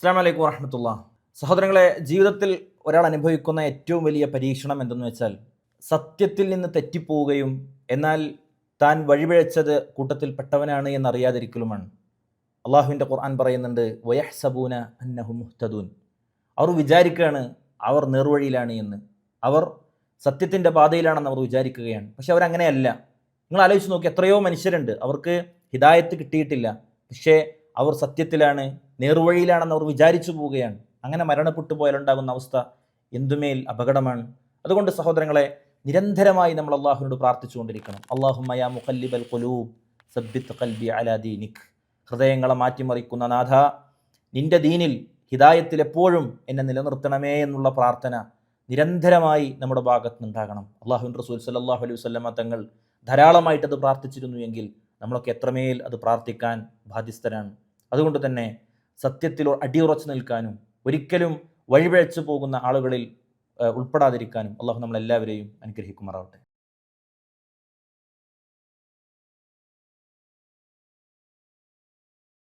അസ്സലാമു അലൈക്കും വറഹ്മത്തുള്ളാഹി. സഹോദരങ്ങളെ, ജീവിതത്തിൽ ഒരാൾ അനുഭവിക്കുന്ന ഏറ്റവും വലിയ പരീക്ഷണം എന്തെന്ന് വെച്ചാൽ സത്യത്തിൽ നിന്ന് തെറ്റിപ്പോവുകയും എന്നാൽ താൻ വഴിപിഴച്ചത് കൂട്ടത്തിൽ പെട്ടവനാണ് എന്നറിയാതിരിക്കലുമാണ്. അള്ളാഹുവിൻ്റെ ഖുർആൻ പറയുന്നുണ്ട്, വയഹ്സബൂന അന്നഹും മുഹ്തദൂൻ. അവർ വിചാരിക്കുകയാണ് അവർ നേർവഴിയിലാണ് എന്ന്, അവർ സത്യത്തിൻ്റെ പാതയിലാണെന്ന് അവർ വിചാരിക്കുകയാണ്. പക്ഷെ അവരങ്ങനെയല്ല. നിങ്ങൾ ആലോചിച്ച് നോക്കി, എത്രയോ മനുഷ്യരുണ്ട്, അവർക്ക് ഹിദായത്ത് കിട്ടിയിട്ടില്ല, പക്ഷേ അവർ സത്യത്തിലാണ്, നേർവഴിയിലാണെന്ന് അവർ വിചാരിച്ചു പോവുകയാണ്. അങ്ങനെ മരണപ്പെട്ടു പോയാലുണ്ടാകുന്ന അവസ്ഥ എന്തുമേൽ അപകടമാണ്. അതുകൊണ്ട് സഹോദരങ്ങളെ, നിരന്തരമായി നമ്മൾ അള്ളാഹുവിനോട് പ്രാർത്ഥിച്ചുകൊണ്ടിരിക്കണം. അല്ലാഹുമ്മ യാ മുഖല്ലിബൽ ഖുലൂബ് സബ്ബിത് ഖൽബി അലാ ദീനിക്. ഹൃദയങ്ങളെ മാറ്റിമറിക്കുന്ന നാഥ, നിന്റെ ദീനിൽ ഹിദായത്തിൽ എപ്പോഴും എന്നെ നിലനിർത്തണമേ എന്നുള്ള പ്രാർത്ഥന നിരന്തരമായി നമ്മുടെ ഭാഗത്ത് നിന്നുണ്ടാകണം. അള്ളാഹുവിൻ്റെ റസൂൽ സല്ലല്ലാഹു അലൈഹി വസല്ലമ തങ്ങൾ ധാരാളമായിട്ടത് പ്രാർത്ഥിച്ചിരുന്നു എങ്കിൽ നമ്മളൊക്കെ എത്രമേൽ അത് പ്രാർത്ഥിക്കാൻ ബാധ്യസ്ഥരാണ്. അതുകൊണ്ട് തന്നെ സത്യത്തിൽ അടിയുറച്ചു നിൽക്കാനും ഒരിക്കലും വഴിപിഴച്ചു പോകുന്ന ആളുകളിൽ ഉൾപ്പെടാതിരിക്കാനും അള്ളാഹു നമ്മളെല്ലാവരെയും അനുഗ്രഹിക്കുമാറാവട്ടെ.